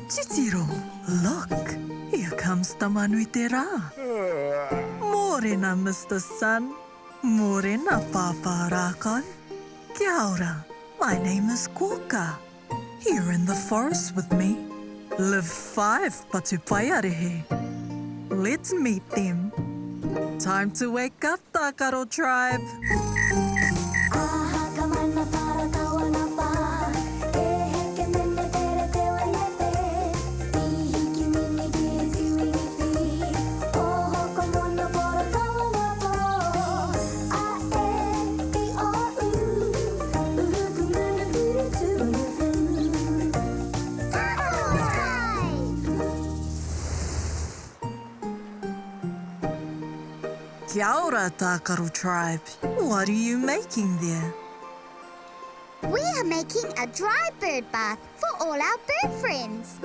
Titiro, look, here comes Tamanui te rā. Morena, Mr. Sun. Morena, Pāpā Rākau. Kia ora, my name is Kōkā. Here in the forest with me live 5 Patupaiarehe. Let's meet them. Time to wake up, Tākaro Tribe. Kia ora, Tākaro Tribe. What are you making there? We are making a dry bird bath for all our bird friends.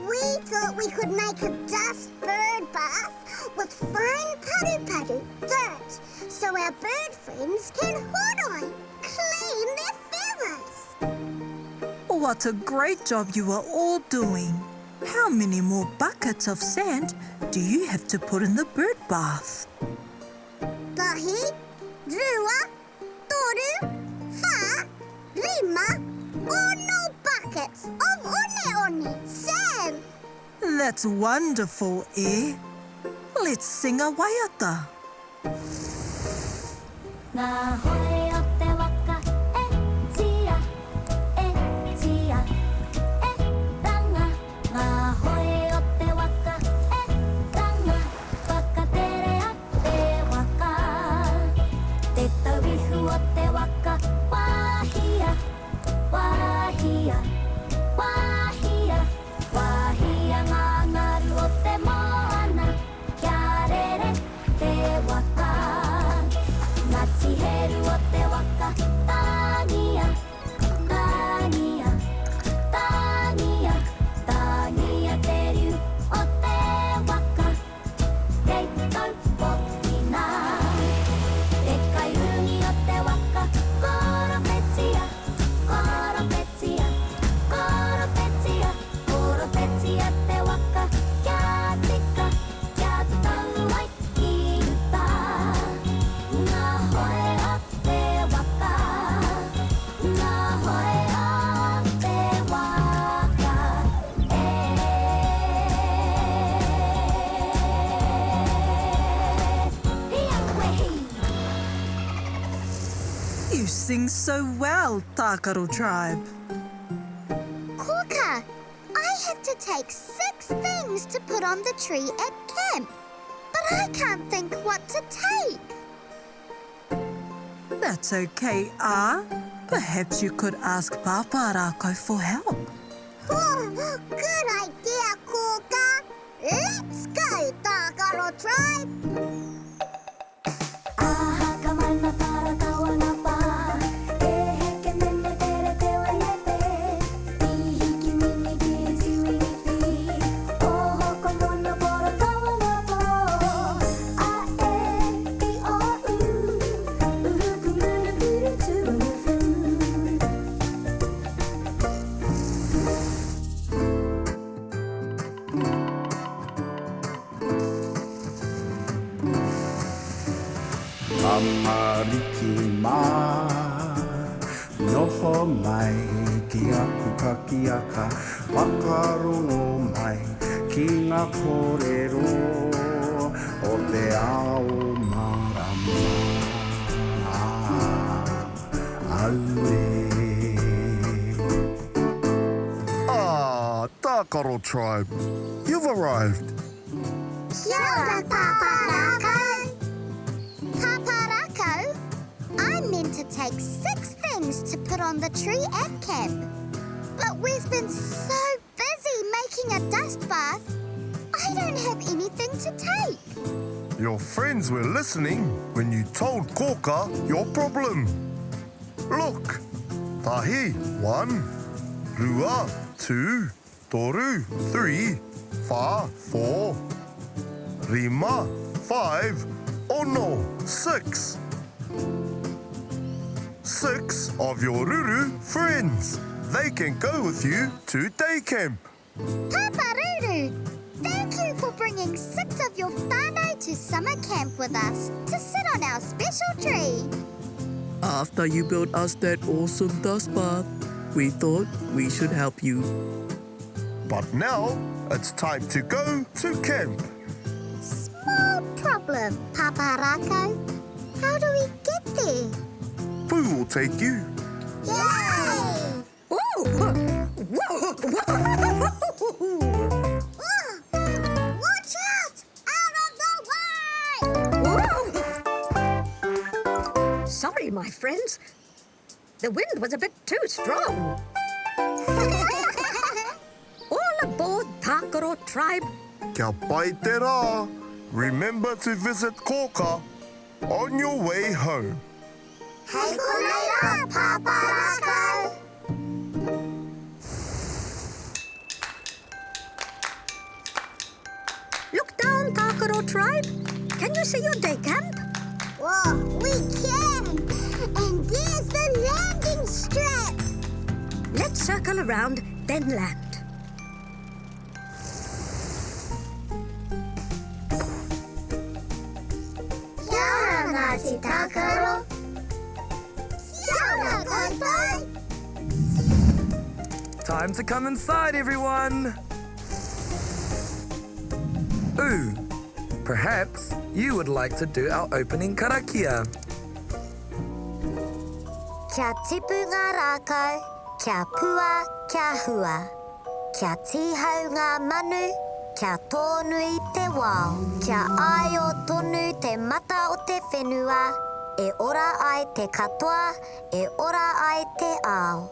We thought we could make a dust bird bath with fine padu dirt, so our bird friends can Heoi, clean their feathers. What a great job you are all doing. How many more buckets of sand do you have to put in the bird bath? Tahi, Rua, Toru, Wha, Rima, no buckets of one sand. That's wonderful, eh? Let's sing a waiata. Ngahere o te waka e tia, e ranga. Ngahere o te waka e ranga, whakatere a te waka. Te tauihu o te waka, wahia, wahia, wahia, wahia ngā ngaru o te moana, kia rere te waka. Ngāti heru o te waka, tāngia, tāngia, tāngia, tāngia te riu o te waka. Kei tau pōkina, te kaiungi o te waka, koropetia, koropetia, koropetia, koropetia te waka, kia tika, kia tau ai ki ruta. Ngahere o te waka, ngahere o te waka, You sing so well, Tākaro Tribe. Kōkā, I have to take 6 things to put on the tree at camp, but I can't think what to take. That's okay, Perhaps you could ask Pāpā Rākau for help. Oh, good idea, Kōkā. Let's go, Tākaro Tribe. aha ka mana para kawana pa, e heke mene tere te wanepe, I hiki mini ki tui fi, oho ko mono pora kawana po, a e I o u, uhuku muna piri tunu fu. Amariki mā, noho mai ki aku kakiaka, whakarongo mai ki ngā kōrero o te ao marama. Aue. Tākaro Tribe, you've arrived. Kia ora, Pāpā Rākau. Pāpā Rākau, I'm meant to take 6 things to put on the tree at camp. But we've been so busy making a dust bath, I don't have anything to take. Your friends were listening when you told Kōkā your problem. Look, tahi, 1, rua, 2, toru, 3, wha, 4, rima, 5, ono, 6. 6 of your Ruru friends. They can go with you to day camp. Pāpā Rūru, thank you for bringing 6 of your whānau to summer camp with us to sit on our special tree. After you built us that awesome dust bath, we thought we should help you. But now it's time to go to camp. Small problem, Pāpā Rākau. How do we get there? Who will take you? Yay! Watch out! Out of the way! Sorry, my friends. The wind was a bit too strong. All aboard Tākaro Tribe. Kia pai te rā. Remember to visit Kōkā on your way home. Hei koneira, Pāpā Rākau! Look down, Tākaro Tribe. Can you see your day camp? Whoa, we can! And there's the landing strip! Let's circle around, then land. Kia ora, Ngāti Tākaro! Kia ora, koutou! Time to come inside, everyone! Ooh, perhaps you would like to do our opening karakia. Kia tipu ngā rākau, kia pua, kia hua. Kia tihau ngā manu, kia tonu i te wao. Kia ai o tonu te mata o te whenua. E ora ai te katoa, e ora ai te ao.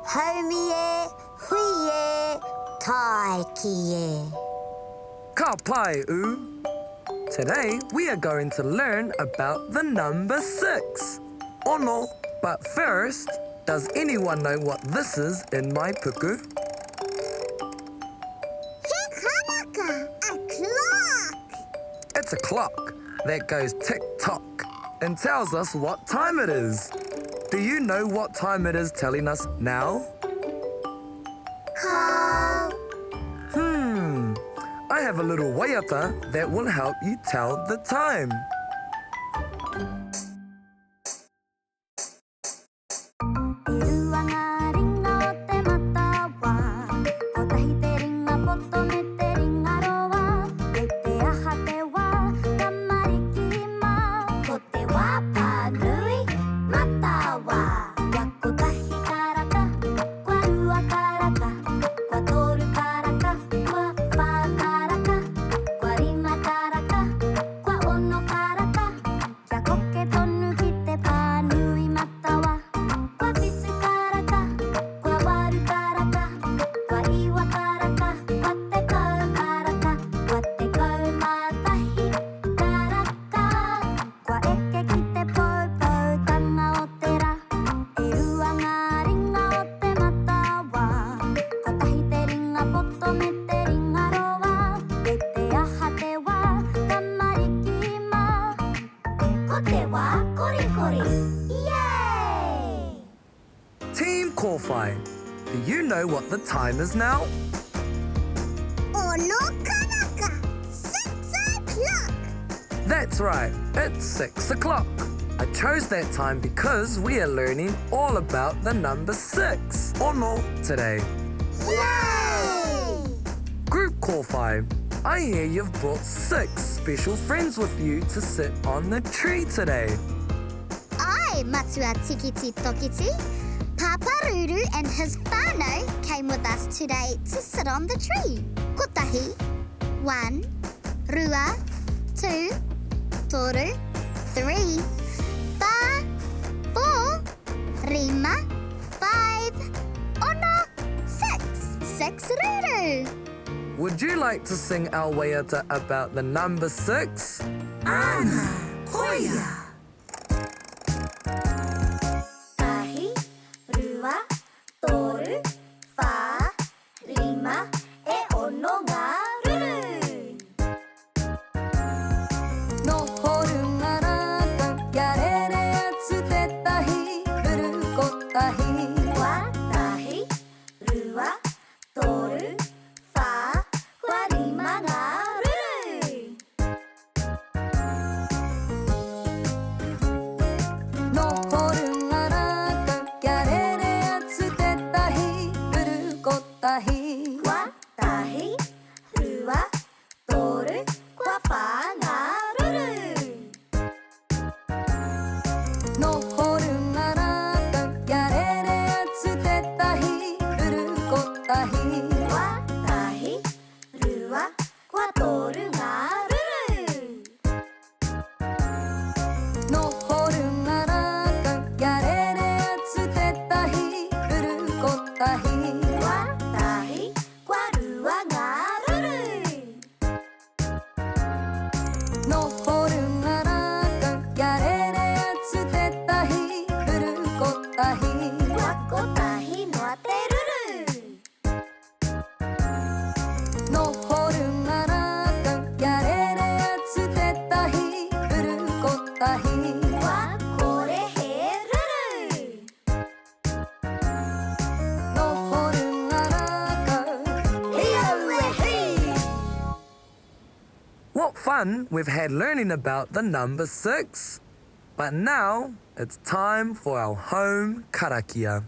Haumi e, hui e, tai ki e. Ka pai, u! Today we are going to learn about the number 6. Ono! But first, does anyone know what this is in my puku? He kanaka, a clock! It's a clock that goes tick-tock and tells us what time it is. Do you know what time it is telling us now? Ko. I have a little waiata that will help you tell the time. E rua ngā ringa o te matawa. Autahi te ringa poto me te ringa roa. E te aha te wā, ka mariki mā. Ko te wā pānui, matawa. Kua kotahi karaka, kua rua karaka. Kua toru karaka, kua whā karaka. Kua rima karaka, kua ono karaka. Kia koke tonu ki te pānui matawa. Kua whitu karaka, kua waru karaka. Kua iwa karaka, kua te kau karaka. Kua te kau mātahi karaka. Kua eke ki te poupou tanga o te rā. E rua ngā ringa o te matawa. Kotahi te ringa poto me te ringa roa. E te aha te wā, ka mariki mā. Ko te wā korikori. Yay! Team Kōwhai, do you know what the time is now? Ono kanaka, 6 o'clock! That's right, it's 6 o'clock. I chose that time because we are learning all about the number 6, ono, today. Yay! Group Kōwhai, I hear you've brought 6 special friends with you to sit on the tree today. I, Matua Tikiti Tokiti, Pāpā Ruru and his whānau came with us today to sit on the tree. Kotahi, 1, rua, 2, toru, 3, 4, Rima, 5, ono, 6. 6 Ruru. Would you like to sing our waiata about the number 6? Ana, hoia. Tahi, rua, toru, whā, rima, e ono ngā ruru. Noho runga rākau, kia rere atu te tahi, ruru kotahi. Wa tahi, rua, toru, tahi, kwa tahi, rua, toru, kwa wha ngā ruru. Nohoru ngā rākau, kia rere atu te tahi, ruru ko tahi, kwa tahi, rua, kwa toru ngā ruru. Nohoru ngā rākau, kia rere atu te tahi, ruru ko tahi, kwa tahi, kwa rua ngā ruru. Nohoru ngā rākau, kia rere atu te tahi, ruru ko tahi, kwa ko tahi noa te ruru. Nohoru ngā rākau, kia rere atu te tahi, ruru ko tahi, kwa kore he ruru. Nohoru ngā rākau, heoi hei. What fun we've had learning about the number 6. But now it's time for our home karakia.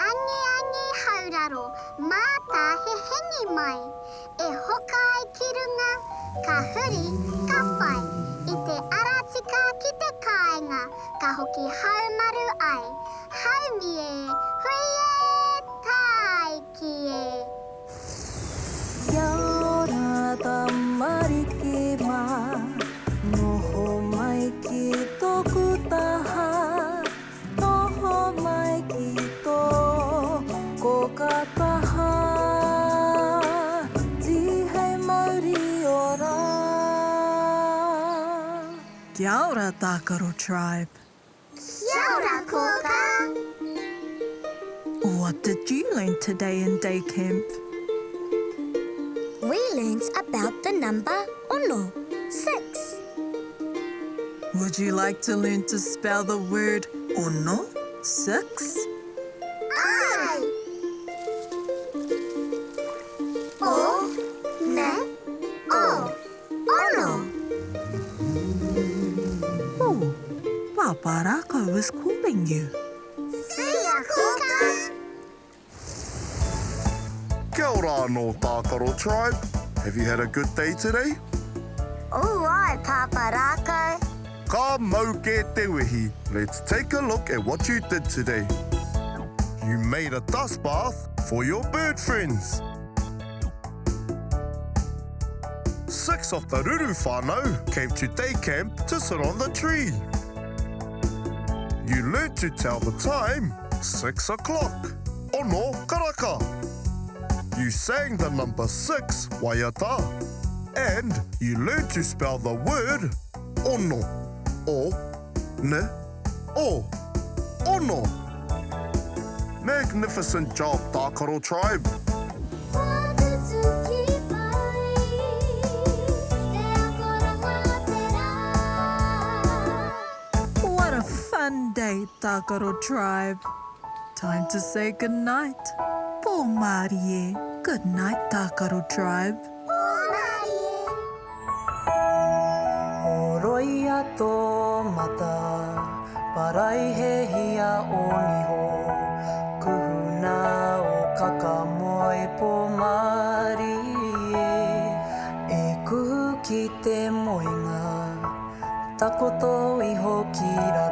Angi angi hauraro, māta he hengi mai. E hoka ai ki runga, ka huri, ka whai. I te aratika ki te kāinga, ka hoki haumaru ai. Haumi e, hui e, tai ki e. Kia ora tamariki mā, noho mai ki tōku taha, noho mai ki tō Kōkā taha, tihei Māori ora. Kia ora, Tākaro Tribe. Kia ora, Kōkā. What did you learn today in day camp? We learnt about the number ono, 6. Would you like to learn to spell the word ono, 6? Ai! O, ne, o, ono. Oh, Pāpā Rākau is calling you. See ya, Kōkā. Kia ora anō Tākaro Tribe. Have you had a good day today? Oh, ai, Pāpā Rākau. Ka mau ke te wihi. Let's take a look at what you did today. You made a dust bath for your bird friends. 6 of the Ruru whānau came to day camp to sit on the tree. You learnt to tell the time, 6 o'clock. Ono karaka. You sang the number 6, waiata. And you learned to spell the word ono. O, ne, o. Ono. Magnificent job, Tākaro Tribe. What a fun day, Tākaro Tribe. Time to say goodnight. Po Māori e. Good night, Tākaro Tribe. O roia tō mata, parai he hia o niho, kuhuna o kakamoe po Māori e kuhu ki te moinga, takoto iho ki raro.